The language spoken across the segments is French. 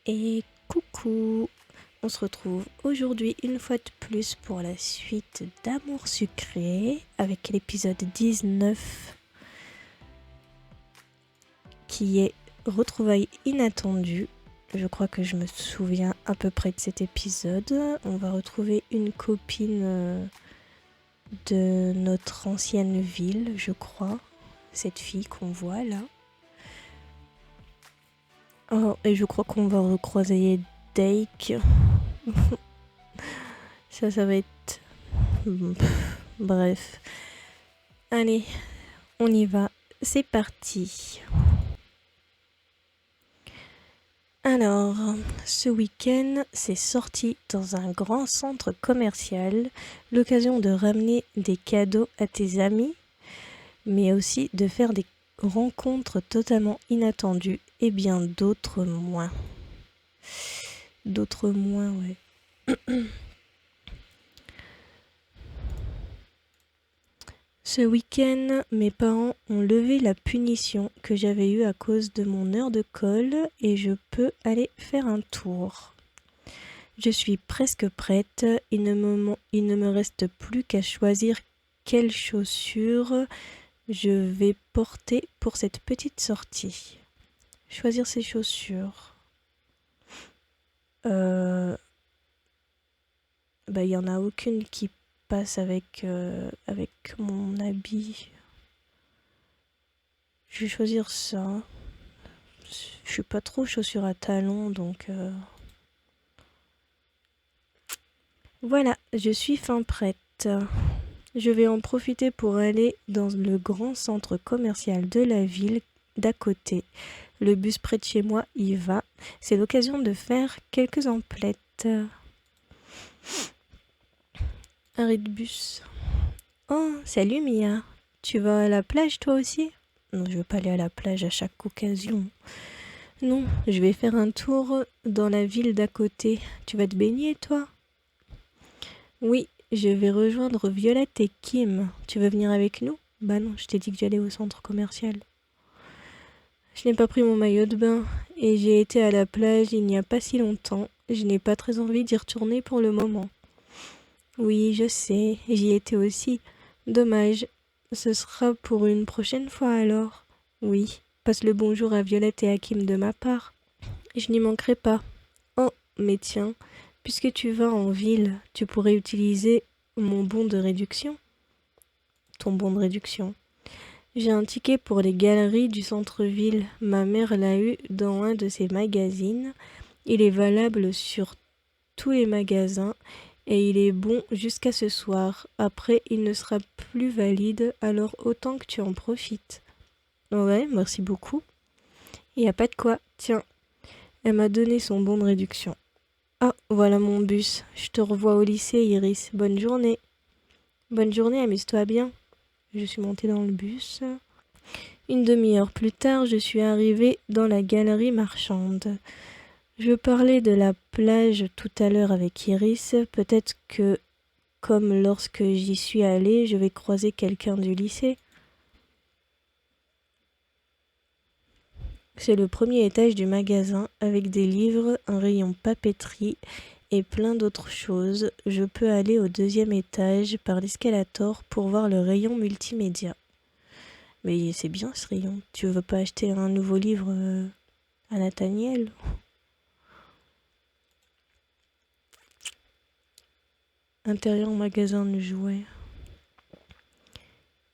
Et coucou, on se retrouve aujourd'hui une fois de plus pour la suite d'Amour Sucré avec l'épisode 19 qui est Retrouvailles inattendues. Je crois que je me souviens à peu près de cet épisode. On va retrouver une copine de notre ancienne ville, je crois. Cette fille qu'on voit là. Oh, et je crois qu'on va recroiser Dake. Ça va être... Bref. Allez, on y va. C'est parti. Alors, ce week-end, c'est sorti dans un grand centre commercial. L'occasion de ramener des cadeaux à tes amis, mais aussi de faire des rencontres totalement inattendues et bien d'autres moins. D'autres moins, ouais. Ce week-end, mes parents ont levé la punition que j'avais eue à cause de mon heure de colle et je peux aller faire un tour. Je suis presque prête, il ne me reste plus qu'à choisir quelles chaussures je vais porter pour cette petite sortie. Choisir ces chaussures. Il y en a aucune qui passe avec mon habit. Je vais choisir ça. Je suis pas trop chaussures à talons, donc... Voilà, je suis fin prête. Je vais en profiter pour aller dans le grand centre commercial de la ville d'à côté. Le bus près de chez moi y va. C'est l'occasion de faire quelques emplettes. Arrêt de bus. Oh, salut Mia. Tu vas à la plage toi aussi? Non, je veux pas aller à la plage à chaque occasion. Non, je vais faire un tour dans la ville d'à côté. Tu vas te baigner toi? Oui, je vais rejoindre Violette et Kim. Tu veux venir avec nous? Bah non, je t'ai dit que j'allais au centre commercial. Je n'ai pas pris mon maillot de bain et j'ai été à la plage il n'y a pas si longtemps. Je n'ai pas très envie d'y retourner pour le moment. Oui, je sais, j'y étais aussi. Dommage. Ce sera pour une prochaine fois alors. Oui, passe le bonjour à Violette et à Kim de ma part. Je n'y manquerai pas. Oh, mais tiens, puisque tu vas en ville, tu pourrais utiliser mon bon de réduction. Ton bon de réduction. J'ai un ticket pour les galeries du centre-ville. Ma mère l'a eu dans un de ses magazines. Il est valable sur tous les magasins et il est bon jusqu'à ce soir. Après, il ne sera plus valide, alors autant que tu en profites. Ouais, merci beaucoup. Y a pas de quoi. Tiens, elle m'a donné son bon de réduction. Ah, voilà mon bus. Je te revois au lycée, Iris. Bonne journée. Bonne journée, amuse-toi bien. Je suis montée dans le bus. Une demi-heure plus tard, je suis arrivée dans la galerie marchande. Je parlais de la plage tout à l'heure avec Iris. Peut-être que, comme lorsque j'y suis allée, je vais croiser quelqu'un du lycée. C'est le premier étage du magasin, avec des livres, un rayon papeterie et plein d'autres choses. Je peux aller au deuxième étage par l'escalator pour voir le rayon multimédia. Mais c'est bien ce rayon. Tu veux pas acheter un nouveau livre à Nathaniel? Intérieur magasin de jouets.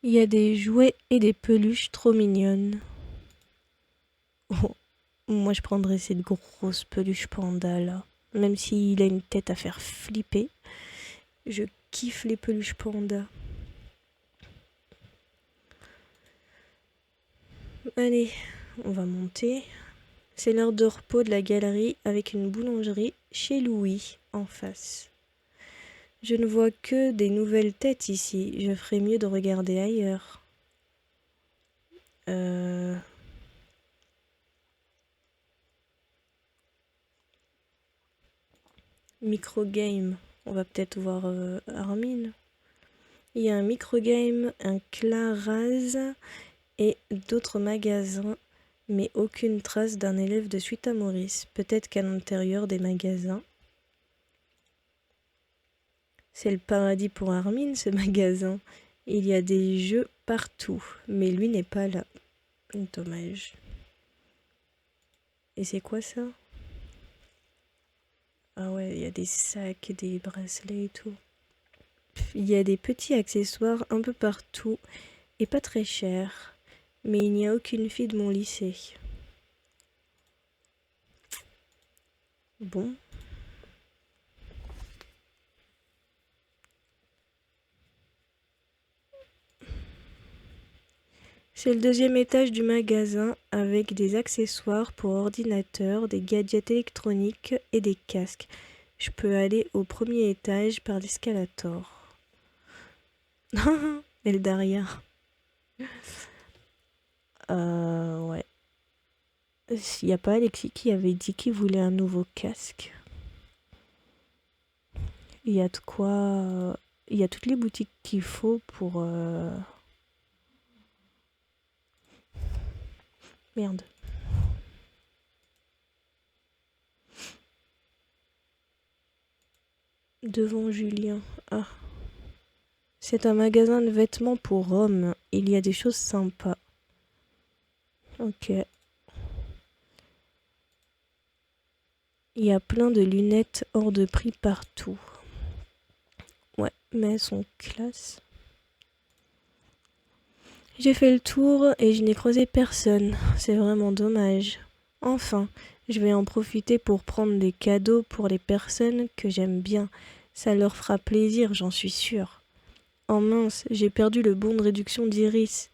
Il y a des jouets et des peluches trop mignonnes. Oh, moi je prendrais cette grosse peluche panda là. Même s'il a une tête à faire flipper. Je kiffe les peluches panda. Allez, on va monter. C'est l'heure de repos de la galerie avec une boulangerie chez Louis en face. Je ne vois que des nouvelles têtes ici. Je ferais mieux de regarder ailleurs. Microgame. On va peut-être voir Armin. Il y a un microgame, un Claraz et d'autres magasins. mais aucune trace d'un élève de suite à Maurice. Peut-être qu'à l'intérieur des magasins. C'est le paradis pour Armin, ce magasin. Il y a des jeux partout, mais lui n'est pas là. Dommage. Et c'est quoi ça? Ah ouais, il y a des sacs, des bracelets et tout. Il y a des petits accessoires un peu partout et pas très chers. Mais il n'y a aucune fille de mon lycée. Bon. C'est le deuxième étage du magasin avec des accessoires pour ordinateur, des gadgets électroniques et des casques. Je peux aller au premier étage par l'escalator. Eldaria. Ouais. Il n'y a pas Alexis qui avait dit qu'il voulait un nouveau casque. Il y a de quoi... Il y a toutes les boutiques qu'il faut pour... Merde. Devant Julien. Ah. C'est un magasin de vêtements pour hommes. Il y a des choses sympas. Ok. Il y a plein de lunettes hors de prix partout. Ouais, mais elles sont classe. J'ai fait le tour et je n'ai croisé personne. C'est vraiment dommage. Enfin, je vais en profiter pour prendre des cadeaux pour les personnes que j'aime bien. Ça leur fera plaisir, j'en suis sûre. Oh mince, j'ai perdu le bon de réduction d'Iris.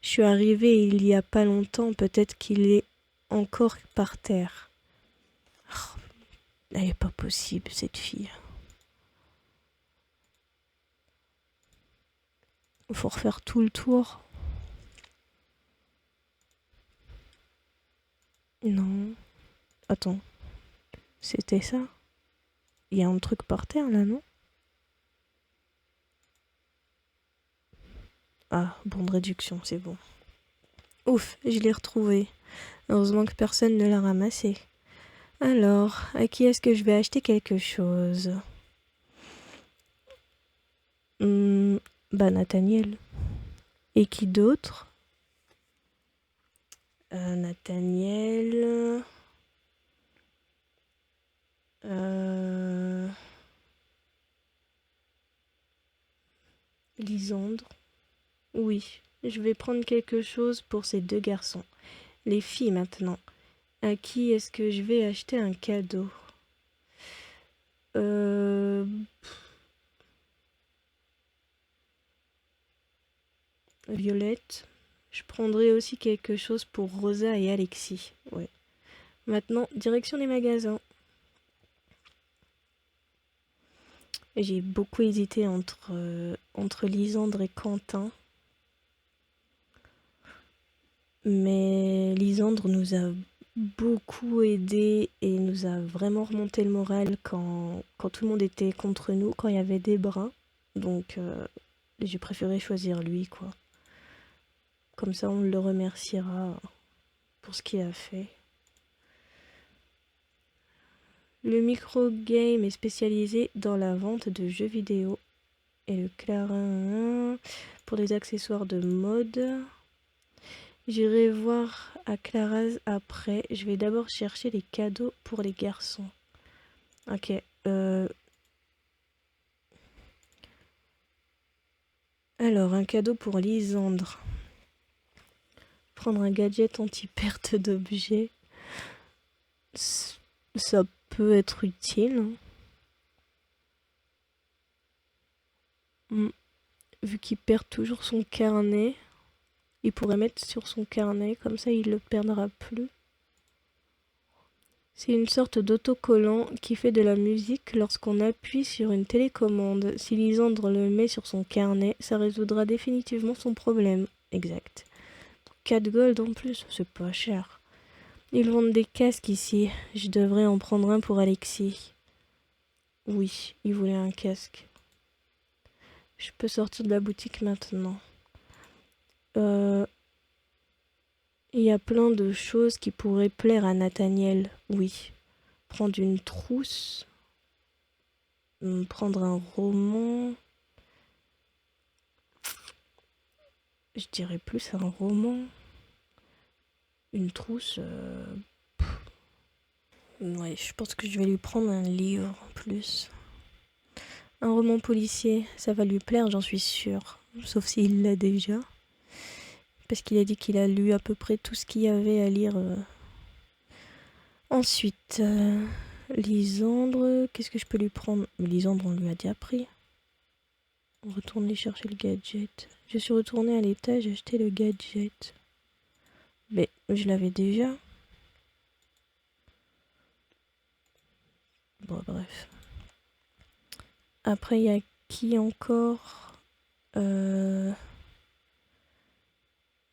Je suis arrivée il y a pas longtemps, peut-être qu'il est encore par terre. Oh, elle est pas possible, cette fille. Faut refaire tout le tour. Non. Attends. C'était ça? Il y a un truc par terre là, non? Ah, bon de réduction, c'est bon. Ouf, je l'ai retrouvé. Heureusement que personne ne l'a ramassé. Alors, à qui est-ce que je vais acheter quelque chose? Bah Nathaniel. Et qui d'autre? Nathaniel... Lisandre. Oui, je vais prendre quelque chose pour ces deux garçons. Les filles maintenant. À qui est-ce que je vais acheter un cadeau? Violette. Je prendrai aussi quelque chose pour Rosa et Alexis. Ouais. Maintenant, direction les magasins. J'ai beaucoup hésité entre Lisandre et Quentin. Mais Lisandre nous a beaucoup aidé et nous a vraiment remonté le moral quand tout le monde était contre nous, quand il y avait des bras. Donc j'ai préféré choisir lui, quoi. Comme ça, on le remerciera pour ce qu'il a fait. Le micro-game est spécialisé dans la vente de jeux vidéo. Et le Clarin pour les accessoires de mode. J'irai voir à Claraz après. Je vais d'abord chercher les cadeaux pour les garçons. Ok. Alors, un cadeau pour Lisandre. Prendre un gadget anti-perte d'objets. Ça peut être utile. Vu qu'il perd toujours son carnet, il pourrait mettre sur son carnet, comme ça il le perdra plus. C'est une sorte d'autocollant qui fait de la musique lorsqu'on appuie sur une télécommande. Si Lisandre le met sur son carnet, ça résoudra définitivement son problème. Exact. 4 gold en plus, c'est pas cher. Ils vendent des casques ici. Je devrais en prendre un pour Alexis. Oui, il voulait un casque. Je peux sortir de la boutique maintenant. Il y a plein de choses qui pourraient plaire à Nathaniel, oui. Prendre une trousse, prendre un roman. Je dirais plus un roman. Une trousse. Ouais, je pense que je vais lui prendre un livre en plus. Un roman policier, ça va lui plaire, j'en suis sûre. Sauf s'il l'a déjà. Parce qu'il a dit qu'il a lu à peu près tout ce qu'il y avait à lire. Ensuite, Lisandre, qu'est-ce que je peux lui prendre? Lisandre, on lui a déjà pris. Retourner chercher le gadget. Je suis retournée à l'étage acheter le gadget. Mais je l'avais déjà. Bon, bref. Après, il y a qui encore?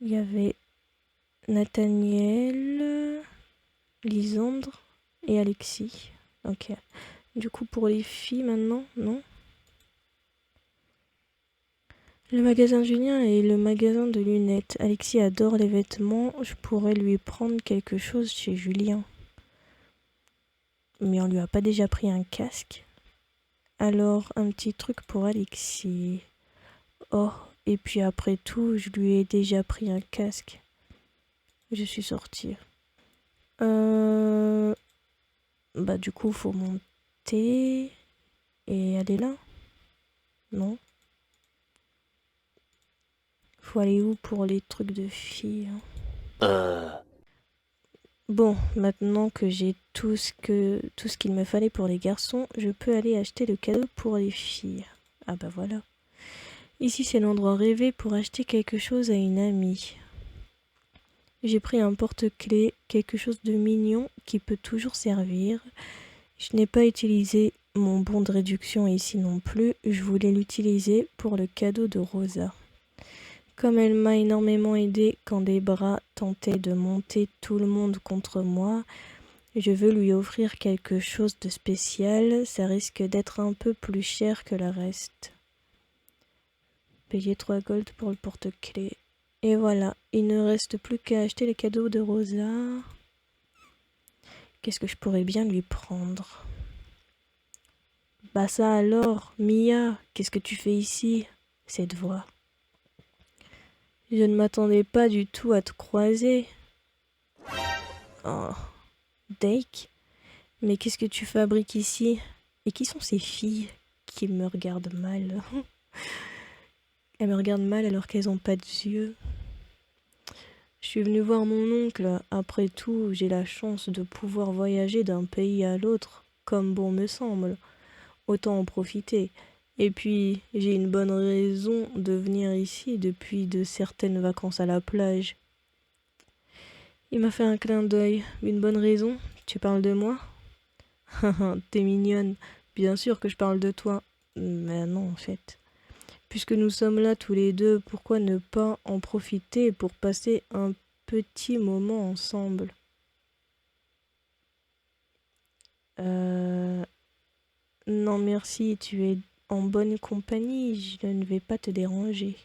Il y avait Nathaniel, Lisandre et Alexis. Ok. Du coup, pour les filles maintenant, non? Le magasin Julien et le magasin de lunettes. Alexis adore les vêtements. Je pourrais lui prendre quelque chose chez Julien. Mais on lui a pas déjà pris un casque? Alors, un petit truc pour Alexis. Oh, et puis après tout, je lui ai déjà pris un casque. Je suis sortie. Bah du coup, faut monter et aller là. Non? Faut aller où pour les trucs de filles? Bon, maintenant que j'ai tout ce qu'il me fallait pour les garçons, je peux aller acheter le cadeau pour les filles. Ah bah voilà. Ici, c'est l'endroit rêvé pour acheter quelque chose à une amie. J'ai pris un porte-clés, quelque chose de mignon qui peut toujours servir. Je n'ai pas utilisé mon bon de réduction ici non plus. Je voulais l'utiliser pour le cadeau de Rosa. Comme elle m'a énormément aidé quand des bras tentaient de monter tout le monde contre moi, je veux lui offrir quelque chose de spécial. Ça risque d'être un peu plus cher que le reste. Payer 3 gold pour le porte-clés. Et voilà, il ne reste plus qu'à acheter les cadeaux de Rosa. Qu'est-ce que je pourrais bien lui prendre? Bah ça alors, Mia, qu'est-ce que tu fais ici? Cette voix. Je ne m'attendais pas du tout à te croiser. Oh, Dake, mais qu'est-ce que tu fabriques ici? Et qui sont ces filles qui me regardent mal? Elles me regardent mal alors qu'elles n'ont pas d'yeux. Je suis venue voir mon oncle. Après tout, j'ai la chance de pouvoir voyager d'un pays à l'autre, comme bon me semble. Autant en profiter. Et puis, j'ai une bonne raison de venir ici depuis de certaines vacances à la plage. Il m'a fait un clin d'œil. Une bonne raison? Tu parles de moi? T'es mignonne. Bien sûr que je parle de toi. Mais non, en fait. Puisque nous sommes là tous les deux, pourquoi ne pas en profiter pour passer un petit moment ensemble? Non merci, tu es en bonne compagnie, je ne vais pas te déranger.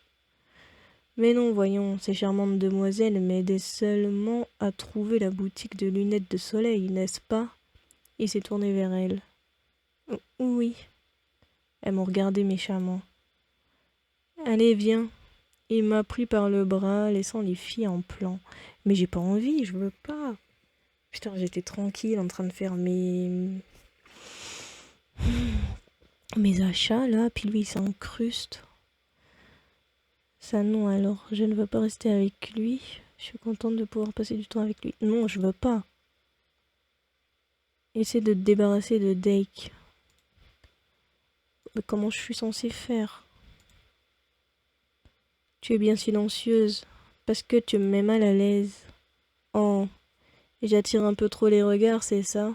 Mais non, voyons, ces charmantes demoiselles m'aidaient seulement à trouver la boutique de lunettes de soleil, n'est-ce pas? Il s'est tourné vers elle. Oui. Elles m'ont regardé méchamment. Allez, viens. Il m'a pris par le bras, laissant les filles en plan. Mais j'ai pas envie, je veux pas. Putain, j'étais tranquille en train de faire mes achats là, puis lui il s'incruste. Ça non alors, je ne veux pas rester avec lui. Je suis contente de pouvoir passer du temps avec lui. Non, je veux pas. Essaie de te débarrasser de Dake. Mais comment je suis censée faire? Tu es bien silencieuse, parce que tu me mets mal à l'aise. Oh, j'attire un peu trop les regards, c'est ça?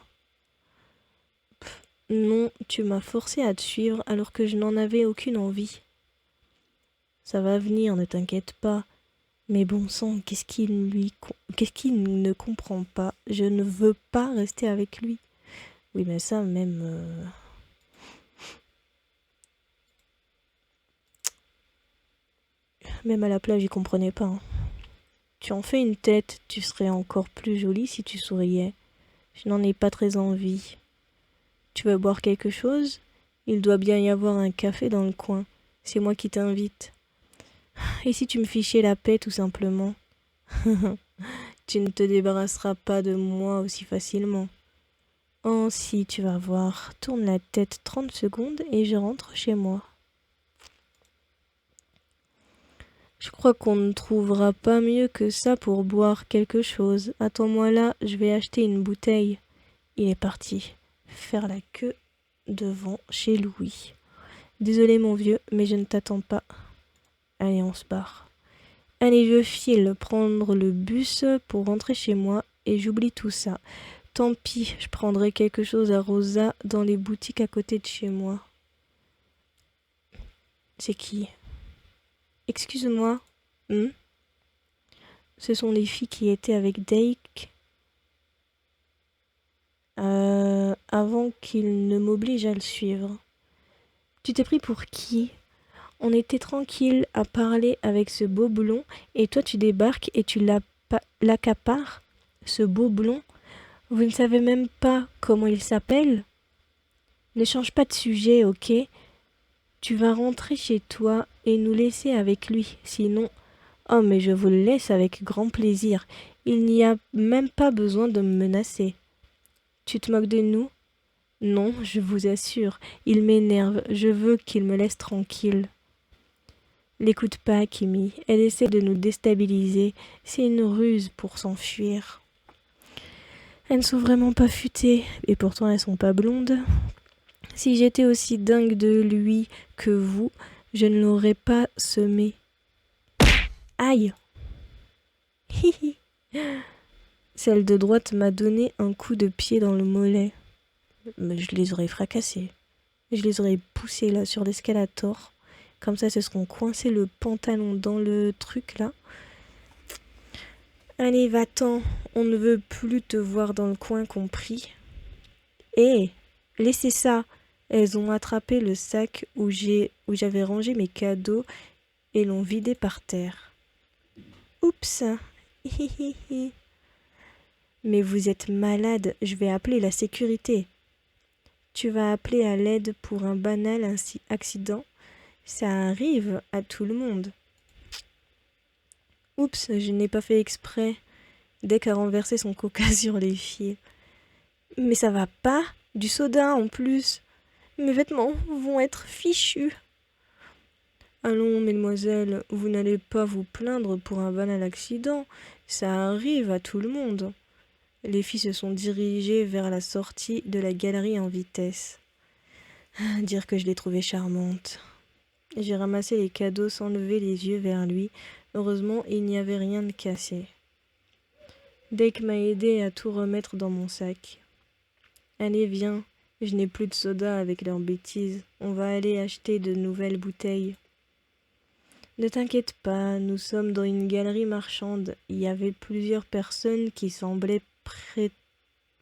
Non, tu m'as forcé à te suivre alors que je n'en avais aucune envie. Ça va venir, ne t'inquiète pas. Mais bon sang, qu'est-ce qu'il ne comprend pas? Je ne veux pas rester avec lui. Oui, mais ça, même à la plage, il comprenait pas. Hein. Tu en fais une tête, tu serais encore plus jolie si tu souriais. Je n'en ai pas très envie. Tu veux boire quelque chose? Il doit bien y avoir un café dans le coin. C'est moi qui t'invite. Et si tu me fichais la paix tout simplement? Tu ne te débarrasseras pas de moi aussi facilement. Oh si, tu vas voir. Tourne la tête 30 secondes et je rentre chez moi. Je crois qu'on ne trouvera pas mieux que ça pour boire quelque chose. Attends-moi là, je vais acheter une bouteille. Il est parti faire la queue devant chez Louis. Désolé mon vieux, mais je ne t'attends pas. Allez, on se barre. Allez, je file prendre le bus pour rentrer chez moi et j'oublie tout ça. Tant pis, je prendrai quelque chose à Rosa dans les boutiques à côté de chez moi. C'est qui? Excuse-moi. Ce sont les filles qui étaient avec Dake avant qu'il ne m'oblige à le suivre. Tu t'es pris pour qui? On était tranquille à parler avec ce beau blond et toi tu débarques et tu l'accapares, ce beau blond. Vous ne savez même pas comment il s'appelle? Ne change pas de sujet, ok? Tu vas rentrer chez toi et nous laisser avec lui, sinon... Oh, mais je vous le laisse avec grand plaisir. Il n'y a même pas besoin de me menacer. Tu te moques de nous? Non, je vous assure, il m'énerve. Je veux qu'il me laisse tranquille. L'écoute pas, Kimi. Elle essaie de nous déstabiliser. C'est une ruse pour s'enfuir. Elles ne sont vraiment pas futées, et pourtant elles sont pas blondes. Si j'étais aussi dingue de lui que vous, je ne l'aurais pas semé. Aïe! Hihi! Celle de droite m'a donné un coup de pied dans le mollet. Mais je les aurais fracassés. Je les aurais poussés là sur l'escalator. Comme ça, se seront coincés le pantalon dans le truc là. Allez, va-t'en. On ne veut plus te voir dans le coin, compris? Hé, laissez ça. Elles ont attrapé le sac où j'avais rangé mes cadeaux et l'ont vidé par terre. Oups. Hihihi. Mais vous êtes malade, je vais appeler la sécurité. Tu vas appeler à l'aide pour un banal accident. Ça arrive à tout le monde. Oups, je n'ai pas fait exprès. Dès qu'a renversé son coca sur les filles. Mais ça va pas? Du soda en plus. Mes vêtements vont être fichus. Allons, mesdemoiselles, vous n'allez pas vous plaindre pour un banal accident. Ça arrive à tout le monde. Les filles se sont dirigées vers la sortie de la galerie en vitesse. Dire que je l'ai trouvée charmante. J'ai ramassé les cadeaux sans lever les yeux vers lui. Heureusement, il n'y avait rien de cassé. Dake m'a aidé à tout remettre dans mon sac. Allez, viens, je n'ai plus de soda avec leurs bêtises. On va aller acheter de nouvelles bouteilles. Ne t'inquiète pas, nous sommes dans une galerie marchande. Il y avait plusieurs personnes qui semblaient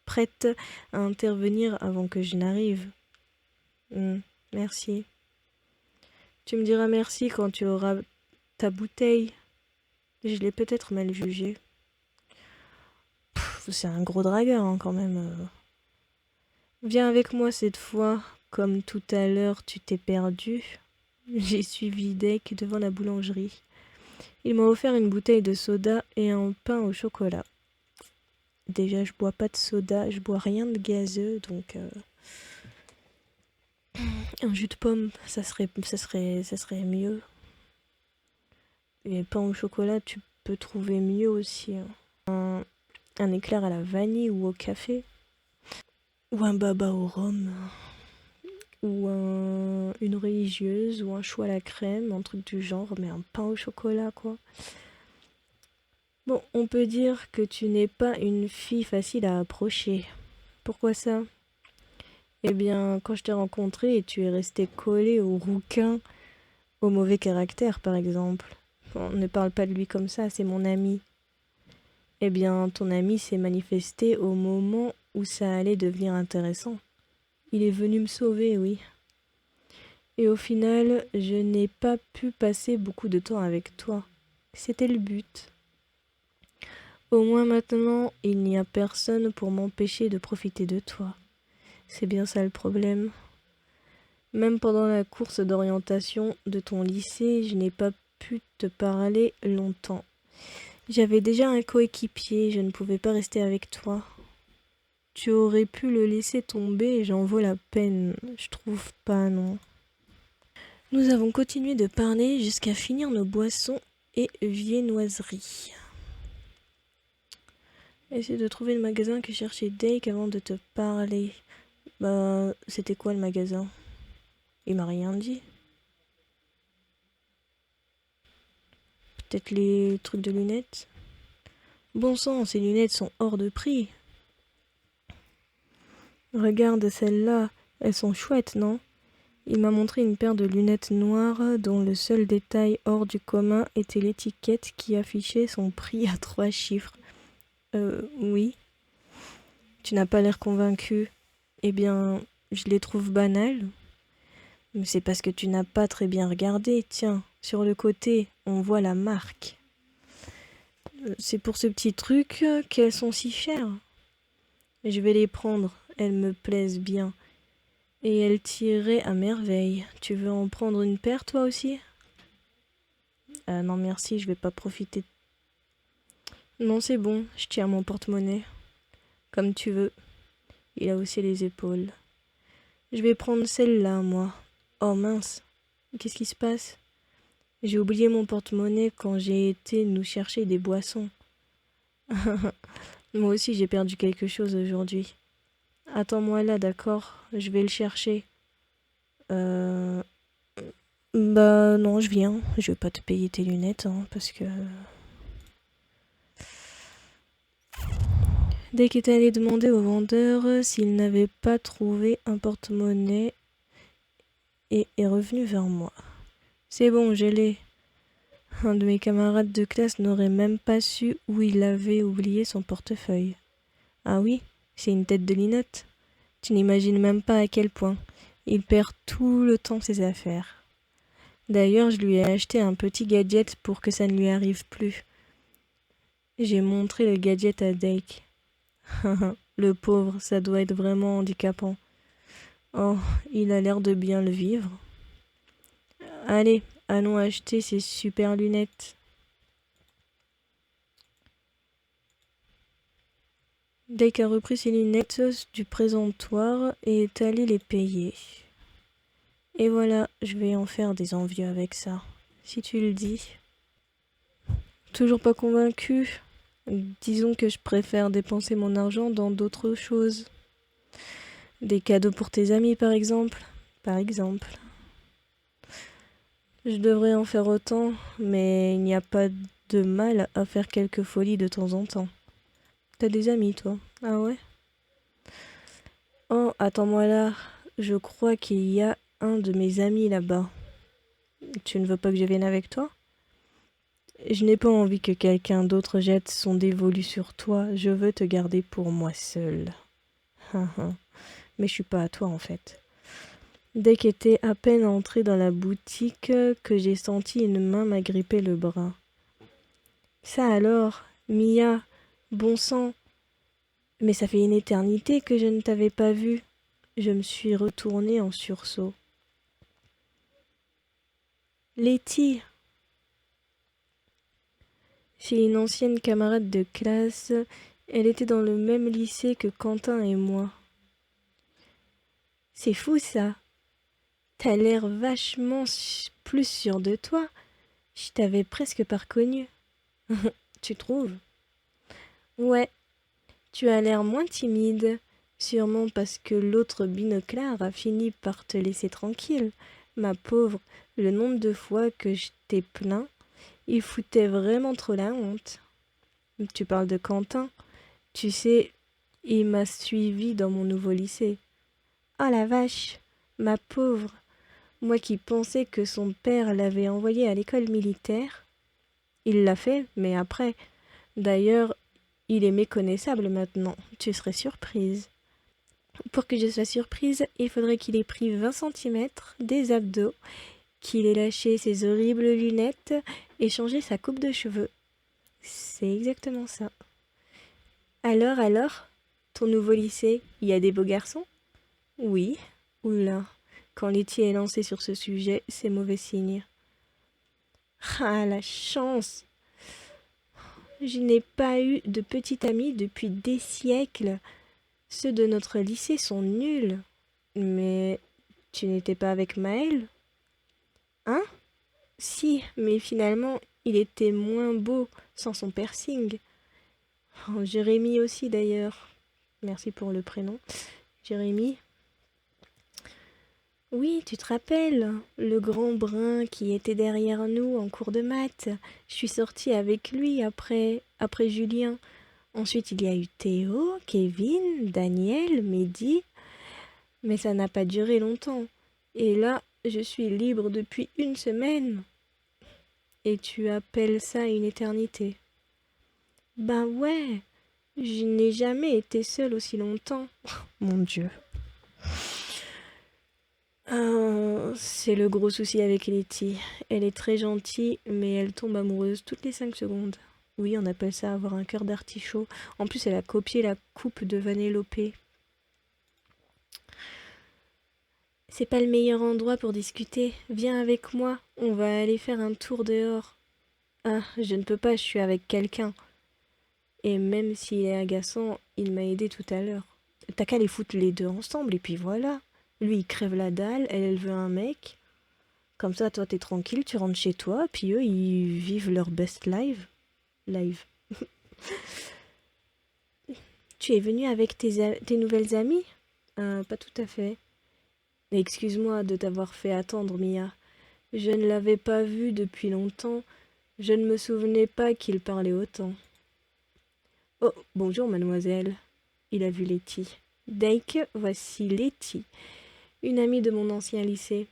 prêtes à intervenir avant que je n'arrive. Merci. Tu me diras merci quand tu auras ta bouteille. Je l'ai peut-être mal jugé. C'est un gros dragueur hein, quand même. Viens avec moi cette fois. Comme tout à l'heure tu t'es perdu. J'ai suivi Dake devant la boulangerie. Il m'a offert une bouteille de soda et un pain au chocolat. Déjà je bois pas de soda, je bois rien de gazeux donc... Un jus de pomme, ça serait mieux. Et pain au chocolat, tu peux trouver mieux aussi. Hein. Un éclair à la vanille ou au café. Ou un baba au rhum. Ou une religieuse, ou un chou à la crème, un truc du genre, mais un pain au chocolat, quoi. Bon, on peut dire que tu n'es pas une fille facile à approcher. Pourquoi ça? Eh bien, quand je t'ai rencontré, tu es resté collé au rouquin, au mauvais caractère, par exemple. On ne parle pas de lui comme ça, c'est mon ami. Eh bien, ton ami s'est manifesté au moment où ça allait devenir intéressant. Il est venu me sauver, oui. Et au final, je n'ai pas pu passer beaucoup de temps avec toi. C'était le but. Au moins maintenant, il n'y a personne pour m'empêcher de profiter de toi. C'est bien ça le problème. Même pendant la course d'orientation de ton lycée, je n'ai pas pu te parler longtemps. J'avais déjà un coéquipier, je ne pouvais pas rester avec toi. Tu aurais pu le laisser tomber et j'en vaut la peine. Je trouve pas, non. Nous avons continué de parler jusqu'à finir nos boissons et viennoiseries. Essaye de trouver le magasin que cherchait Dake avant de te parler. Bah, c'était quoi le magasin? Il m'a rien dit. Peut-être les trucs de lunettes? Bon sang, ces lunettes sont hors de prix. Regarde celles-là, elles sont chouettes, non? Il m'a montré une paire de lunettes noires dont le seul détail hors du commun était l'étiquette qui affichait son prix à 3 chiffres. Oui. Tu n'as pas l'air convaincu. Eh bien, je les trouve banales. Mais c'est parce que tu n'as pas très bien regardé. Tiens, sur le côté, on voit la marque. C'est pour ce petit truc qu'elles sont si chères. Je vais les prendre, elles me plaisent bien. Et elles tiraient à merveille. Tu veux en prendre une paire toi aussi? Non merci, je vais pas profiter. Non c'est bon, je tiens mon porte-monnaie. Comme tu veux. Il a haussé les épaules. Je vais prendre celle-là, moi. Oh mince, qu'est-ce qui se passe? J'ai oublié mon porte-monnaie quand j'ai été nous chercher des boissons. Moi aussi j'ai perdu quelque chose aujourd'hui. Attends-moi là, d'accord? Je vais le chercher. Bah non, je viens. Je vais pas te payer tes lunettes, hein, parce que... Dès qu'il est allé demander au vendeur s'il n'avait pas trouvé un porte-monnaie et est revenu vers moi. C'est bon, je l'ai. Un de mes camarades de classe n'aurait même pas su où il avait oublié son portefeuille. Ah oui, c'est une tête de linotte. Tu n'imagines même pas à quel point. Il perd tout le temps ses affaires. D'ailleurs, je lui ai acheté un petit gadget pour que ça ne lui arrive plus. J'ai montré le gadget à Dake. Le pauvre, ça doit être vraiment handicapant. Oh, il a l'air de bien le vivre. Allez, allons acheter ces super lunettes. Dake a repris ses lunettes du présentoir et est allé les payer. Et voilà, je vais en faire des envieux avec ça, si tu le dis. Toujours pas convaincu? Disons que je préfère dépenser mon argent dans d'autres choses. Des cadeaux pour tes amis, par exemple. Par exemple. Je devrais en faire autant, mais il n'y a pas de mal à faire quelques folies de temps en temps. T'as des amis, toi? Ah ouais? Oh, attends-moi là. Je crois qu'il y a un de mes amis là-bas. Tu ne veux pas que je vienne avec toi? Je n'ai pas envie que quelqu'un d'autre jette son dévolu sur toi. Je veux te garder pour moi seule. Mais je suis pas à toi en fait. Dès qu'était à peine entré dans la boutique que j'ai senti une main m'agripper le bras. Ça alors, Mia, bon sang. Mais ça fait une éternité que je ne t'avais pas vue. Je me suis retournée en sursaut. Letty! C'est une ancienne camarade de classe. Elle était dans le même lycée que Quentin et moi. C'est fou ça. T'as l'air vachement plus sûr de toi. Je t'avais presque pas reconnu. Tu trouves? Ouais, tu as l'air moins timide. Sûrement parce que l'autre binoclard a fini par te laisser tranquille. Ma pauvre, le nombre de fois que je t'ai plaint, il foutait vraiment trop la honte. Tu parles de Quentin. Tu sais, il m'a suivi dans mon nouveau lycée. Ah la vache, ma pauvre. Moi qui pensais que son père l'avait envoyé à l'école militaire. Il l'a fait, mais après. D'ailleurs, il est méconnaissable maintenant. Tu serais surprise. Pour que je sois surprise, il faudrait qu'il ait pris 20 centimètres, des abdos, qu'il ait lâché ses horribles lunettes et changé sa coupe de cheveux. C'est exactement ça. Alors, ton nouveau lycée, il y a des beaux garçons? Oui. Oula, quand Letty est lancée sur ce sujet, c'est mauvais signe. Ah, la chance! Je n'ai pas eu de petit ami depuis des siècles. Ceux de notre lycée sont nuls. Mais tu n'étais pas avec Maël? Hein? Si, mais finalement, il était moins beau sans son piercing. Oh, Jérémy aussi d'ailleurs. Merci pour le prénom. Jérémy. Oui, tu te rappelles, le grand brun qui était derrière nous en cours de maths. Je suis sortie avec lui après Julien. Ensuite, il y a eu Théo, Kevin, Daniel, Mehdi. Mais ça n'a pas duré longtemps. Et là, je suis libre depuis une semaine. Et tu appelles ça une éternité? Ben ouais, je n'ai jamais été seule aussi longtemps. Mon Dieu. C'est le gros souci avec Letty. Elle est très gentille, mais elle tombe amoureuse toutes les 5 secondes. Oui, on appelle ça avoir un cœur d'artichaut. En plus, elle a copié la coupe de Vanellope. C'est pas le meilleur endroit pour discuter. Viens avec moi, on va aller faire un tour dehors. Ah, je ne peux pas, je suis avec quelqu'un. Et même s'il est agaçant, il m'a aidé tout à l'heure. T'as qu'à les foutre les deux ensemble et puis voilà. Lui, il crève la dalle, elle veut un mec. Comme ça, toi, t'es tranquille, tu rentres chez toi, puis eux, ils vivent leur best live. Tu es venu avec tes nouvelles amies? Pas tout à fait. Excuse-moi de t'avoir fait attendre, Mia. Je ne l'avais pas vu depuis longtemps. Je ne me souvenais pas qu'il parlait autant. Oh, bonjour, mademoiselle. Il a vu Letty. Dake, voici Letty, une amie de mon ancien lycée.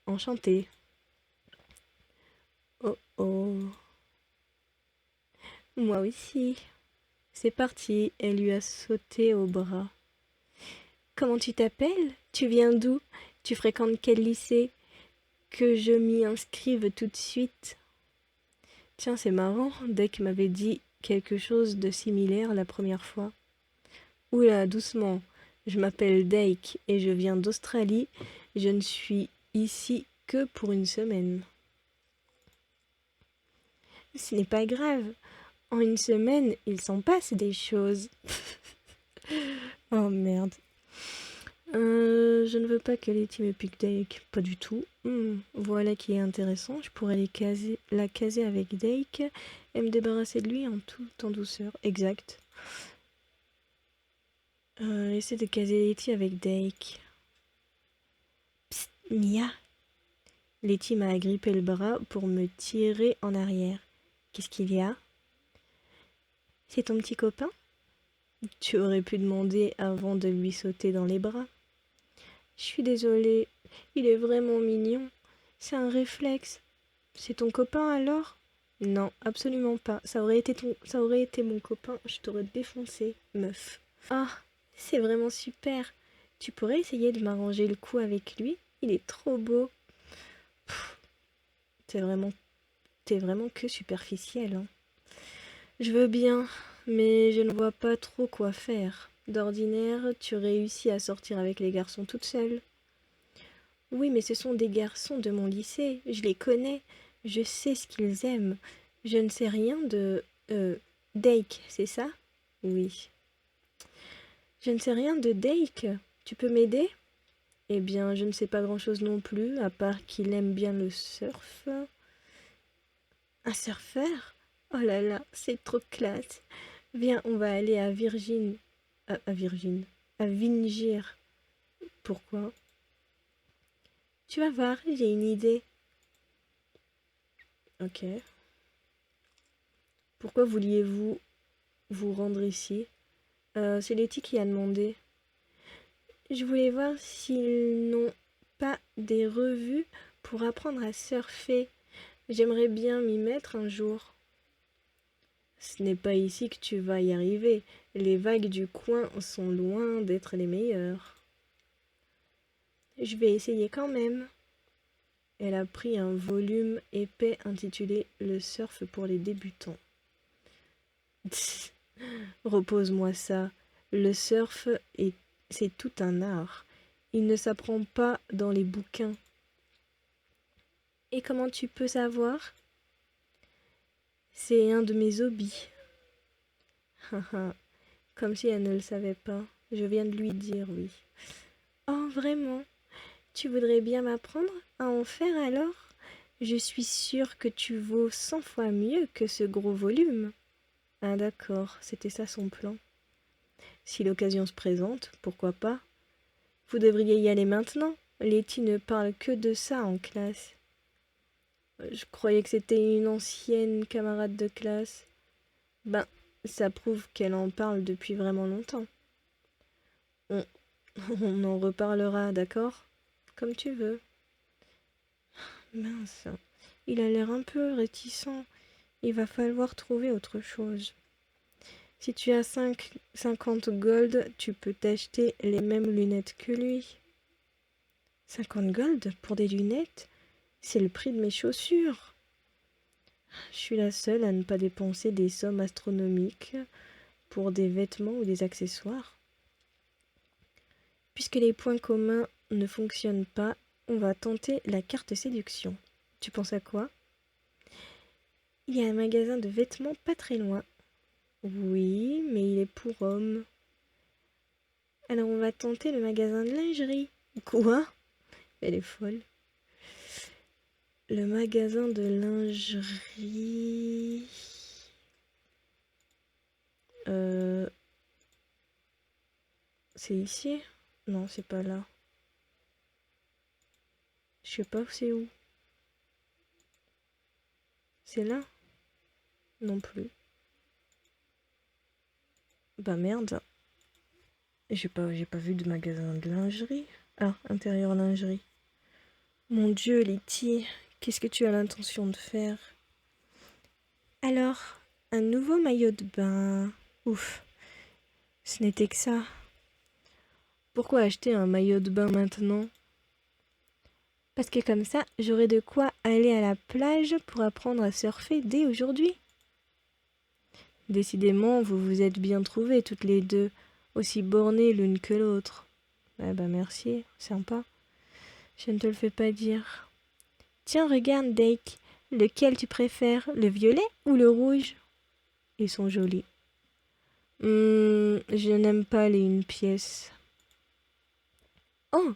Enchantée. Oh oh. Moi aussi. C'est parti, elle lui a sauté au bras. Comment tu t'appelles? Tu viens d'où? Tu fréquentes quel lycée? Que je m'y inscrive tout de suite. Tiens, c'est marrant, Dake m'avait dit quelque chose de similaire la première fois. Oula, doucement. Je m'appelle Dake et je viens d'Australie. Je ne suis ici que pour une semaine. Ce n'est pas grave. En une semaine, il s'en passe des choses. Oh merde. Je ne veux pas que Letty me pique Dake. Pas du tout. Voilà qui est intéressant. Je pourrais la caser avec Dake et me débarrasser de lui en tout en douceur. Exact. Essaie de caser Letty avec Dake. Psst, Mia. Letty m'a agrippé le bras pour me tirer en arrière. Qu'est-ce qu'il y a? C'est ton petit copain? Tu aurais pu demander avant de lui sauter dans les bras. Je suis désolée, il est vraiment mignon. C'est un réflexe. C'est ton copain alors? Non, absolument pas. Ça aurait été mon copain, je t'aurais défoncé, meuf. Ah, c'est vraiment super. Tu pourrais essayer de m'arranger le coup avec lui? Il est trop beau. Pff, t'es vraiment, t'es vraiment que superficiel, hein. Je veux bien, mais je ne vois pas trop quoi faire. D'ordinaire, tu réussis à sortir avec les garçons toute seule. Oui, mais ce sont des garçons de mon lycée, je les connais, je sais ce qu'ils aiment. Je ne sais rien de... Dake, c'est ça? Oui. Je ne sais rien de Dake. Tu peux m'aider? Eh bien, je ne sais pas grand-chose non plus, à part qu'il aime bien le surf. Un surfeur? Oh là là, c'est trop classe. Viens, on va aller à Virgin. À Virgin. À Vingir. Pourquoi? Tu vas voir, j'ai une idée. Ok. Pourquoi vouliez-vous vous rendre ici? C'est Letty qui a demandé. Je voulais voir s'ils n'ont pas des revues pour apprendre à surfer. J'aimerais bien m'y mettre un jour. Ce n'est pas ici que tu vas y arriver. Les vagues du coin sont loin d'être les meilleures. Je vais essayer quand même. Elle a pris un volume épais intitulé Le surf pour les débutants. Repose-moi ça. Le surf, c'est tout un art. Il ne s'apprend pas dans les bouquins. Et comment tu peux savoir? C'est un de mes hobbies. Comme si elle ne le savait pas. Je viens de lui dire, oui. Oh, vraiment? Tu voudrais bien m'apprendre à en faire alors? Je suis sûre que tu vaux 100 fois mieux que ce gros volume. Ah d'accord, c'était ça son plan. Si l'occasion se présente, pourquoi pas? Vous devriez y aller maintenant. Letty ne parle que de ça en classe. Je croyais que c'était une ancienne camarade de classe. Ben, ça prouve qu'elle en parle depuis vraiment longtemps. On, on en reparlera, d'accord? Comme tu veux. Mince, il a l'air un peu réticent. Il va falloir trouver autre chose. Si tu as 50 gold, tu peux t'acheter les mêmes lunettes que lui. 50 gold pour des lunettes? C'est le prix de mes chaussures. Je suis la seule à ne pas dépenser des sommes astronomiques pour des vêtements ou des accessoires. Puisque les points communs ne fonctionnent pas, on va tenter la carte séduction. Tu penses à quoi? Il y a un magasin de vêtements pas très loin. Oui, mais il est pour hommes. Alors on va tenter le magasin de lingerie. Quoi? Elle est folle. Le magasin de lingerie... C'est ici? Non, c'est pas là. Je sais pas c'est où. C'est là? Non plus. Bah merde. J'ai pas vu de magasin de lingerie. Ah, intérieur lingerie. Mon Dieu, Letty, qu'est-ce que tu as l'intention de faire? Alors, un nouveau maillot de bain. Ouf, ce n'était que ça. Pourquoi acheter un maillot de bain maintenant? Parce que comme ça, j'aurai de quoi aller à la plage pour apprendre à surfer dès aujourd'hui. Décidément, vous vous êtes bien trouvées toutes les deux, aussi bornées l'une que l'autre. Ah bah merci, sympa. Je ne te le fais pas dire. Tiens, regarde, Dake. Lequel tu préfères, le violet ou le rouge? Ils sont jolis. Je n'aime pas les une pièce. Oh,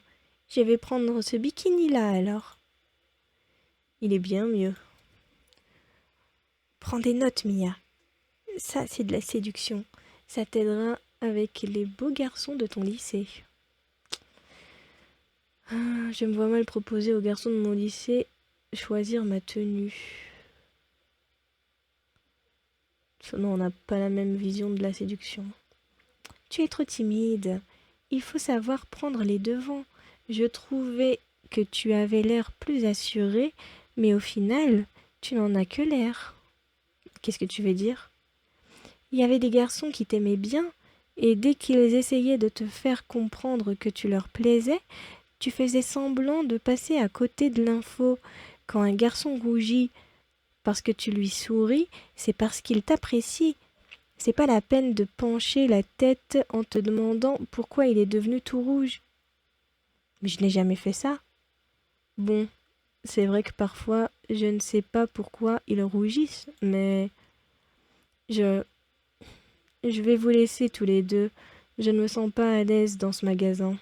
je vais prendre ce bikini-là alors. Il est bien mieux. Prends des notes, Mia. Ça, c'est de la séduction. Ça t'aidera avec les beaux garçons de ton lycée. Je me vois mal proposer aux garçons de mon lycée choisir ma tenue. Non, on n'a pas la même vision de la séduction. Tu es trop timide. Il faut savoir prendre les devants. Je trouvais que tu avais l'air plus assuré, mais au final, tu n'en as que l'air. Qu'est-ce que tu veux dire? Il y avait des garçons qui t'aimaient bien, et dès qu'ils essayaient de te faire comprendre que tu leur plaisais, tu faisais semblant de passer à côté de l'info. Quand un garçon rougit parce que tu lui souris, c'est parce qu'il t'apprécie. C'est pas la peine de pencher la tête en te demandant pourquoi il est devenu tout rouge. Mais je n'ai jamais fait ça. Bon, c'est vrai que parfois je ne sais pas pourquoi ils rougissent, mais je vais vous laisser tous les deux. Je ne me sens pas à l'aise dans ce magasin.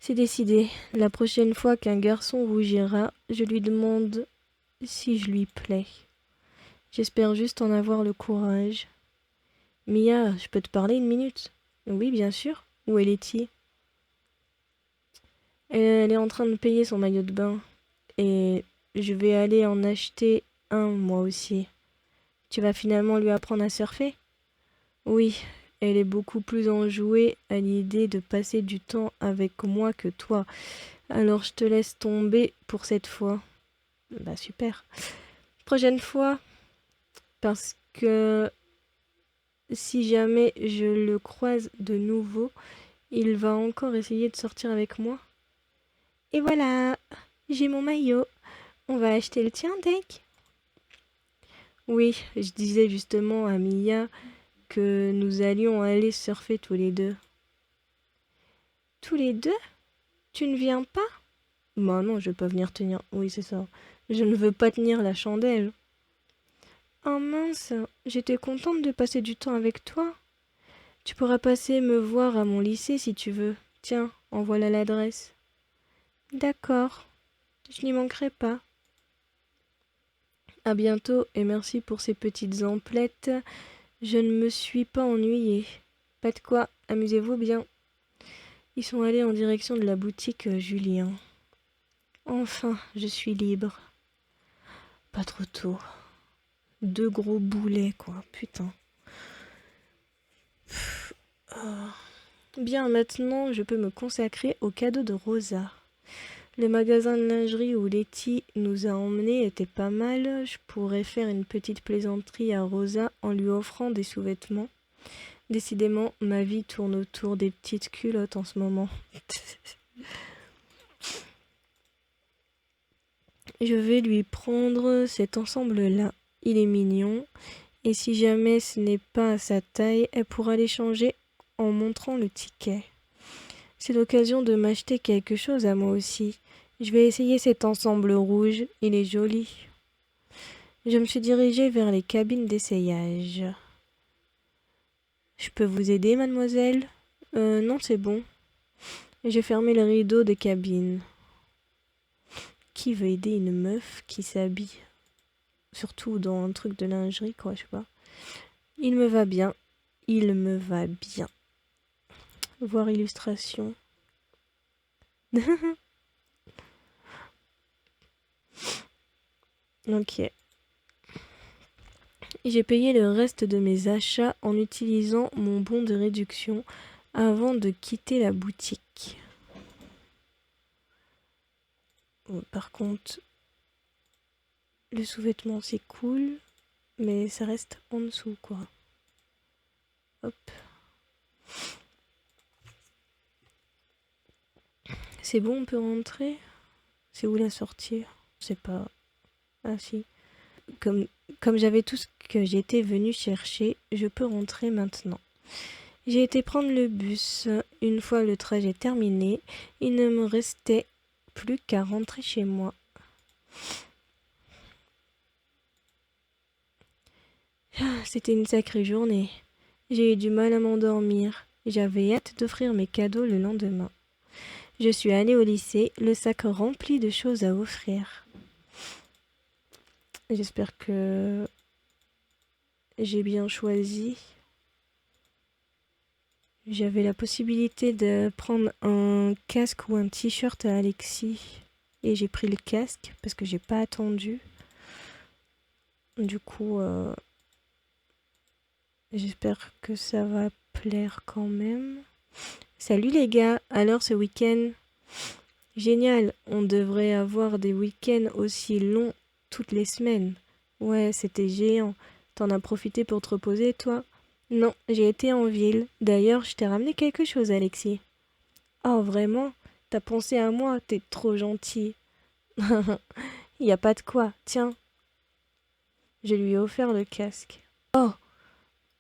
C'est décidé. La prochaine fois qu'un garçon rougira, je lui demande si je lui plais. J'espère juste en avoir le courage. Mia, je peux te parler une minute? Oui, bien sûr. Où est Letty? Elle est en train de payer son maillot de bain. Et je vais aller en acheter un, moi aussi. Tu vas finalement lui apprendre à surfer? Oui, elle est beaucoup plus enjouée à l'idée de passer du temps avec moi que toi. Alors je te laisse tomber pour cette fois. Bah super. Prochaine fois, parce que si jamais je le croise de nouveau, il va encore essayer de sortir avec moi. Et voilà, j'ai mon maillot. On va acheter le tien, Dake? Oui, je disais justement à Mia que nous allions aller surfer tous les deux. Tous les deux? Tu ne viens pas? Bah non, je vais pas venir tenir. Oui, c'est ça. Je ne veux pas tenir la chandelle. Oh mince, j'étais contente de passer du temps avec toi. Tu pourras passer me voir à mon lycée si tu veux. Tiens, en voilà l'adresse. D'accord, je n'y manquerai pas. À bientôt et merci pour ces petites emplettes. Je ne me suis pas ennuyée. Pas de quoi, amusez-vous bien. Ils sont allés en direction de la boutique Julien. Enfin, je suis libre. Pas trop tôt. 2 gros boulets, quoi, putain. Ah. Bien, maintenant, je peux me consacrer au cadeau de Rosa. Le magasin de lingerie où Letty nous a emmenés était pas mal. Je pourrais faire une petite plaisanterie à Rosa en lui offrant des sous-vêtements. Décidément, ma vie tourne autour des petites culottes en ce moment. Je vais lui prendre cet ensemble-là. Il est mignon. Et si jamais ce n'est pas à sa taille, elle pourra l'échanger en montrant le ticket. C'est l'occasion de m'acheter quelque chose à moi aussi. Je vais essayer cet ensemble rouge. Il est joli. Je me suis dirigée vers les cabines d'essayage. Je peux vous aider, mademoiselle? Non, c'est bon. J'ai fermé le rideau des cabines. Qui veut aider une meuf qui s'habille? Surtout dans un truc de lingerie, quoi, je sais pas. Il me va bien. Il me va bien. Voir illustration. Ok. J'ai payé le reste de mes achats en utilisant mon bon de réduction avant de quitter la boutique. Par contre, le sous-vêtement c'est cool, mais ça reste en dessous quoi. Hop. C'est bon, on peut rentrer? C'est où la sortie? Je sais pas. Ah si. Comme j'avais tout ce que j'étais venue chercher, je peux rentrer maintenant. J'ai été prendre le bus. Une fois le trajet terminé, il ne me restait plus qu'à rentrer chez moi. C'était une sacrée journée. J'ai eu du mal à m'endormir. J'avais hâte d'offrir mes cadeaux le lendemain. Je suis allée au lycée, le sac rempli de choses à offrir. J'espère que j'ai bien choisi. J'avais la possibilité de prendre un casque ou un t-shirt à Alexis. Et j'ai pris le casque parce que j'ai pas attendu. Du coup, j'espère que ça va plaire quand même. Salut les gars, alors ce week-end? Génial, on devrait avoir des week-ends aussi longs toutes les semaines. Ouais, c'était géant. T'en as profité pour te reposer, toi? Non, j'ai été en ville. D'ailleurs, je t'ai ramené quelque chose, Alexis. Oh, vraiment? T'as pensé à moi? T'es trop gentil. Y a pas de quoi. Tiens, je lui ai offert le casque. Oh,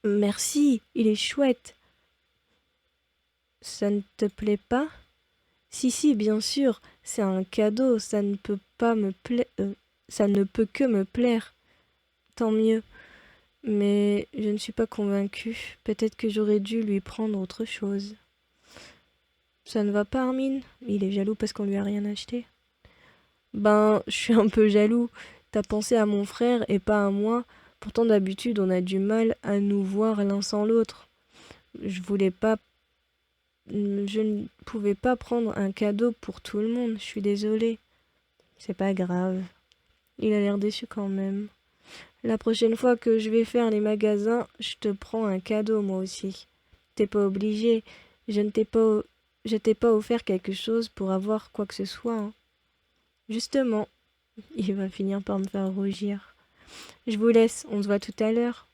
merci, il est chouette. Ça ne te plaît pas? Si, bien sûr, c'est un cadeau, ça ne peut pas me plaire. Ça ne peut que me plaire. Tant mieux. Mais je ne suis pas convaincue. Peut-être que j'aurais dû lui prendre autre chose. Ça ne va pas, Armin? Il est jaloux parce qu'on lui a rien acheté. Ben, je suis un peu jaloux. T'as pensé à mon frère et pas à moi. Pourtant, d'habitude, on a du mal à nous voir l'un sans l'autre. Je voulais pas. Je ne pouvais pas prendre un cadeau pour tout le monde. Je suis désolée. C'est pas grave. Il a l'air déçu quand même. La prochaine fois que je vais faire les magasins, je te prends un cadeau moi aussi. T'es pas obligé. Je t'ai pas offert quelque chose pour avoir quoi que ce soit, hein. Justement, il va finir par me faire rougir. Je vous laisse, on se voit tout à l'heure.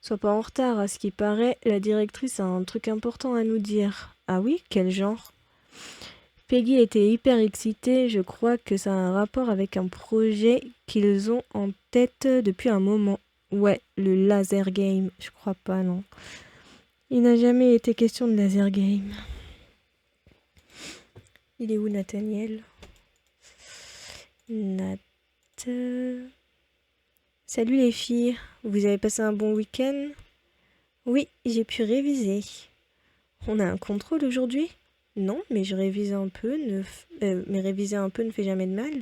Sois pas en retard, à ce qui paraît, la directrice a un truc important à nous dire. Ah oui, quel genre? Peggy était hyper excitée, je crois que ça a un rapport avec un projet qu'ils ont en tête depuis un moment. Ouais, le laser game, je crois pas, non. Il n'a jamais été question de laser game. Il est où Nathaniel? Nat... Salut les filles, vous avez passé un bon week-end? Oui, j'ai pu réviser. On a un contrôle aujourd'hui? Non, mais je révise un peu, mais réviser un peu ne fait jamais de mal.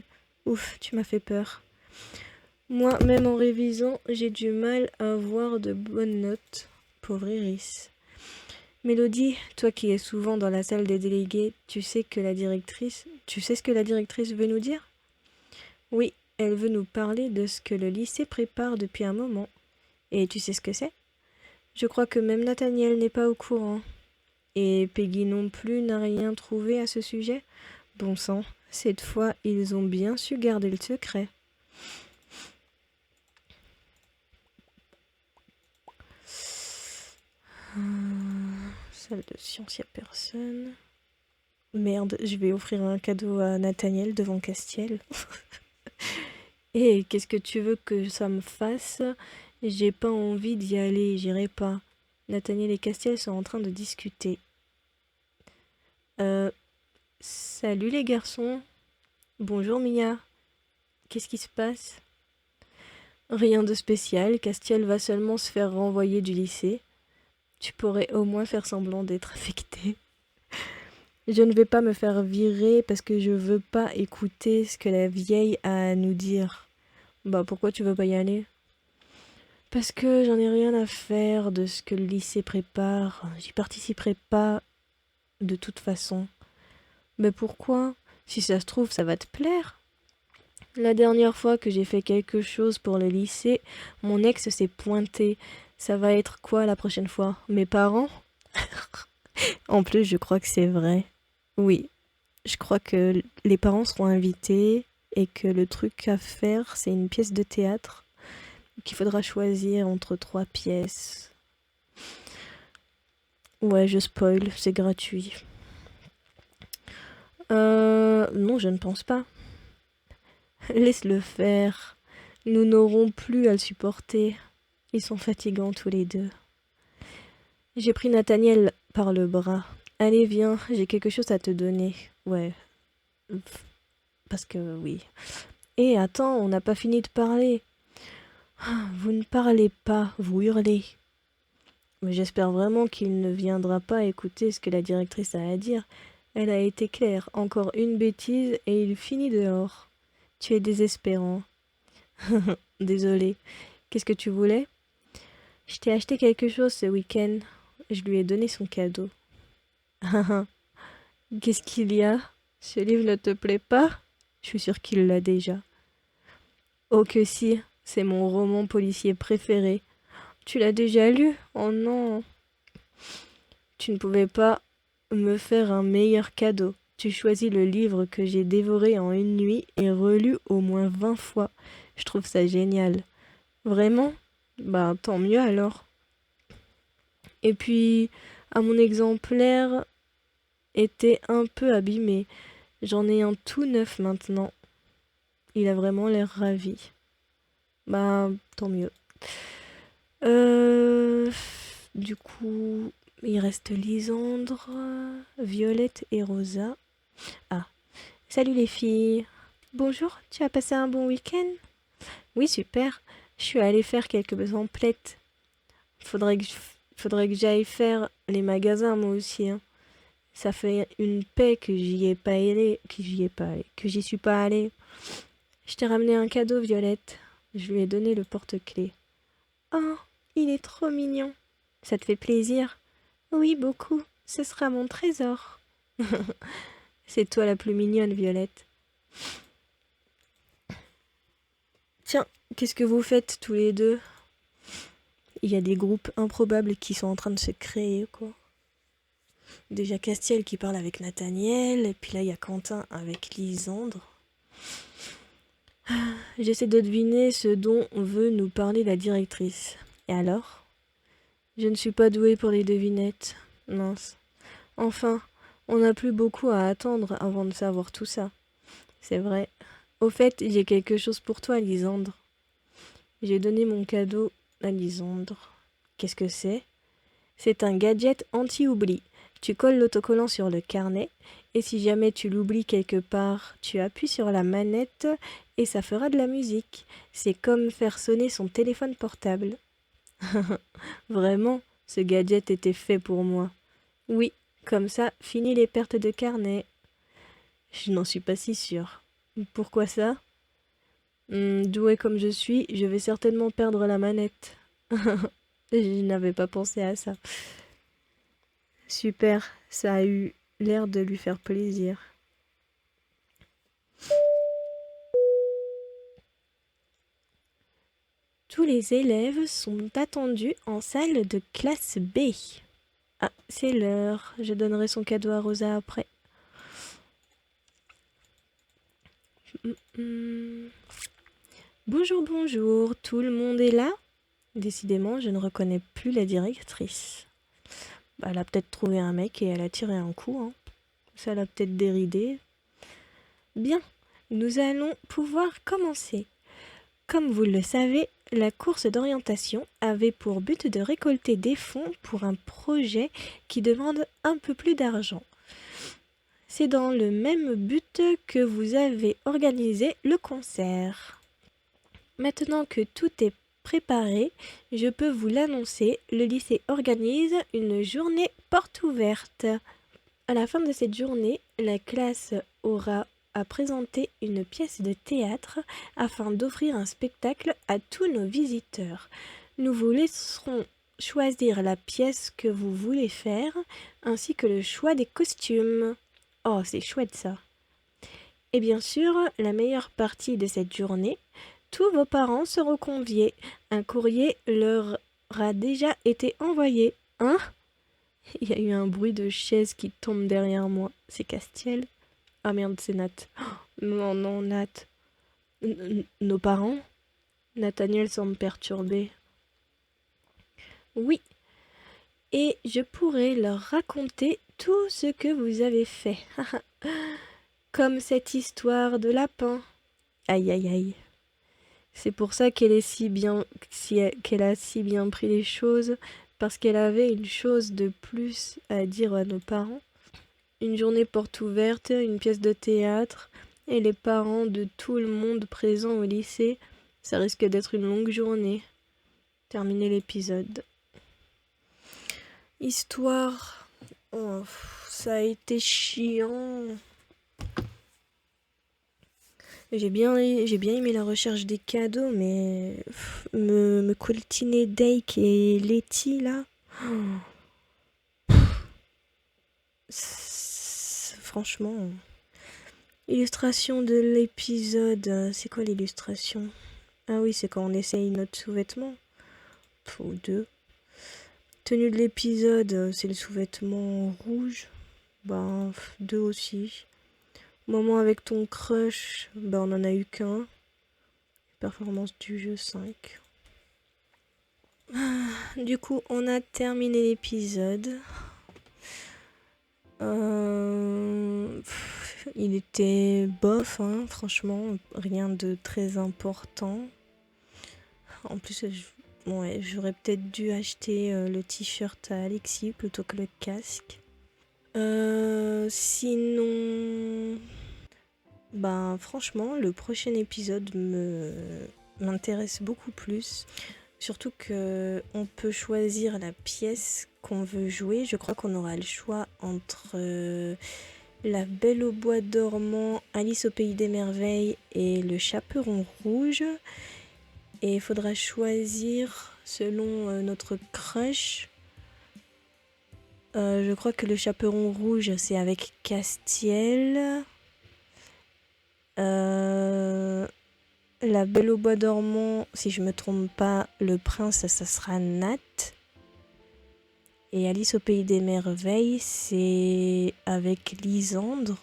Ouf, tu m'as fait peur. Moi, même en révisant, j'ai du mal à avoir de bonnes notes. Pauvre Iris. Mélodie, toi qui es souvent dans la salle des délégués, tu sais ce que la directrice veut nous dire? Oui, elle veut nous parler de ce que le lycée prépare depuis un moment. Et tu sais ce que c'est? Je crois que même Nathaniel n'est pas au courant. Et Peggy non plus n'a rien trouvé à ce sujet? Bon sang, cette fois, ils ont bien su garder le secret. Salle de science, y a personne. Merde, je vais offrir un cadeau à Nathaniel devant Castiel. Et qu'est-ce que tu veux que ça me fasse? J'ai pas envie d'y aller, j'irai pas. Nathaniel et Castiel sont en train de discuter. Salut les garçons. Bonjour Mia. Qu'est-ce qui se passe? Rien de spécial, Castiel va seulement se faire renvoyer du lycée. Tu pourrais au moins faire semblant d'être affecté. Je ne vais pas me faire virer parce que je veux pas écouter ce que la vieille a à nous dire. Bah pourquoi tu veux pas y aller? Parce que j'en ai rien à faire de ce que le lycée prépare. J'y participerai pas de toute façon. Mais pourquoi? Si ça se trouve, ça va te plaire. La dernière fois que j'ai fait quelque chose pour le lycée, mon ex s'est pointé. Ça va être quoi la prochaine fois? Mes parents? En plus, je crois que c'est vrai. Oui, je crois que les parents seront invités et que le truc à faire, c'est une pièce de théâtre qu'il faudra choisir entre 3 pièces. Ouais, je spoil, c'est gratuit. Non, je ne pense pas. Laisse-le faire. Nous n'aurons plus à le supporter. Ils sont fatigants tous les deux. J'ai pris Nathaniel par le bras. Allez, viens, j'ai quelque chose à te donner. Ouais. Parce que oui. Et attends, on n'a pas fini de parler. Vous ne parlez pas, vous hurlez. Mais j'espère vraiment qu'il ne viendra pas écouter ce que la directrice a à dire. Elle a été claire, encore une bêtise et il finit dehors. Tu es désespérant. Désolé. Qu'est-ce que tu voulais? Je t'ai acheté quelque chose ce week-end. Je lui ai donné son cadeau. Qu'est-ce qu'il y a? Ce livre ne te plaît pas? Je suis sûre qu'il l'a déjà. Oh que si, c'est mon roman policier préféré. Tu l'as déjà lu? Oh non. Tu ne pouvais pas me faire un meilleur cadeau. Tu choisis le livre que j'ai dévoré en une nuit et relu au moins 20 fois. Je trouve ça génial. Vraiment? Bah tant mieux alors. Et puis, mon exemplaire était un peu abîmé. J'en ai un tout neuf maintenant. Il a vraiment l'air ravi. Bah, tant mieux. Du coup, il reste Lysandre, Violette et Rosa. Ah, salut les filles. Bonjour, tu as passé un bon week-end? Oui, super. Je suis allée faire quelques emplettes. Faudrait que j'aille faire les magasins moi aussi, hein. Ça fait une paix que j'y ai pas allé, que j'y suis pas allée. Je t'ai ramené un cadeau, Violette. Je lui ai donné le porte-clés. Oh, il est trop mignon. Ça te fait plaisir? Oui, beaucoup. Ce sera mon trésor. C'est toi la plus mignonne, Violette. Tiens, qu'est-ce que vous faites tous les deux? Il y a des groupes improbables qui sont en train de se créer, quoi. Déjà Castiel qui parle avec Nathaniel, et puis là il y a Quentin avec Lysandre. J'essaie de deviner ce dont veut nous parler la directrice. Et alors? Je ne suis pas douée pour les devinettes. Mince. Enfin, On n'a plus beaucoup à attendre avant de savoir tout ça. C'est vrai. Au fait, j'ai quelque chose pour toi, Lisandre. J'ai donné mon cadeau à Lisandre. Qu'est-ce que c'est? C'est un gadget anti-oubli. Tu colles l'autocollant sur le carnet et si jamais tu l'oublies quelque part, tu appuies sur la manette et ça fera de la musique. C'est comme faire sonner son téléphone portable. Vraiment, ce gadget était fait pour moi. Oui, comme ça, fini les pertes de carnet. Je n'en suis pas si sûre. Pourquoi ça? Douée comme je suis, je vais certainement perdre la manette. Je n'avais pas pensé à ça. Super, ça a eu l'air de lui faire plaisir. Tous les élèves sont attendus en salle de classe B. Ah, c'est l'heure. Je donnerai son cadeau à Rosa après. Bonjour, bonjour. Tout le monde est là? Décidément, je ne reconnais plus la directrice. Bah, elle a peut-être trouvé un mec et elle a tiré un coup, hein. Ça l'a peut-être déridé. Bien, nous allons pouvoir commencer. Comme vous le savez, la course d'orientation avait pour but de récolter des fonds pour un projet qui demande un peu plus d'argent. C'est dans le même but que vous avez organisé le concert. Maintenant que tout est préparé, je peux vous l'annoncer, le lycée organise une journée porte ouverte. À la fin de cette journée, la classe aura à présenter une pièce de théâtre afin d'offrir un spectacle à tous nos visiteurs. Nous vous laisserons choisir la pièce que vous voulez faire, ainsi que le choix des costumes. Oh, c'est chouette ça. Et bien sûr, la meilleure partie de cette journée, tous vos parents seront conviés. Un courrier leur a déjà été envoyé. Hein? Il y a eu un bruit de chaise qui tombe derrière moi. C'est Castiel? Ah merde, c'est Nat. Oh, non, non, Nat. Nos parents? Nathaniel semble perturbé. Oui, et je pourrais leur raconter tout ce que vous avez fait. Comme cette histoire de lapin. Aïe aïe aïe. C'est pour ça qu'elle qu'elle a si bien pris les choses, parce qu'elle avait une chose de plus à dire à nos parents. Une journée porte ouverte, une pièce de théâtre, et les parents de tout le monde présent au lycée. Ça risque d'être une longue journée. Terminer l'épisode. Histoire. Oh, ça a été chiant. J'ai bien aimé la recherche des cadeaux, mais me coltiner Dake et Letty là. Franchement. Illustration de l'épisode. C'est quoi l'illustration? Ah oui, c'est quand on essaye notre sous-vêtement. Ou deux. Tenue de l'épisode, c'est le sous-vêtement rouge. Ben, deux aussi. Moment avec ton crush, ben on en a eu qu'un. Performance du jeu 5. Du coup, on a terminé l'épisode. Il était bof, hein, franchement, rien de très important. En plus, j'aurais peut-être dû acheter le t-shirt à Alexis plutôt que le casque. Sinon, ben franchement, le prochain épisode m'intéresse beaucoup plus. Surtout que on peut choisir la pièce qu'on veut jouer. Je crois qu'on aura le choix entre La Belle au bois dormant, Alice au pays des merveilles et Le Chaperon rouge. Et il faudra choisir selon notre crush. Je crois que Le Chaperon rouge, c'est avec Castiel. La Belle au bois dormant, si je me trompe pas, le prince, ça sera Nat. Et Alice au pays des merveilles, c'est avec Lisandre.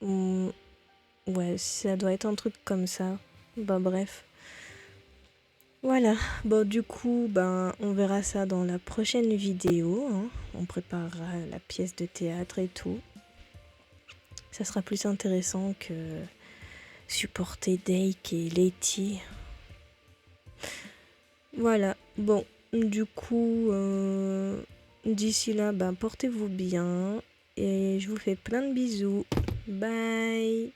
Ouais, ça doit être un truc comme ça. Bah bref. Voilà, bon du coup, ben on verra ça dans la prochaine vidéo, hein. On préparera la pièce de théâtre et tout. Ça sera plus intéressant que supporter Dake et Letty. Voilà, bon, du coup, d'ici là, ben portez-vous bien et je vous fais plein de bisous. Bye!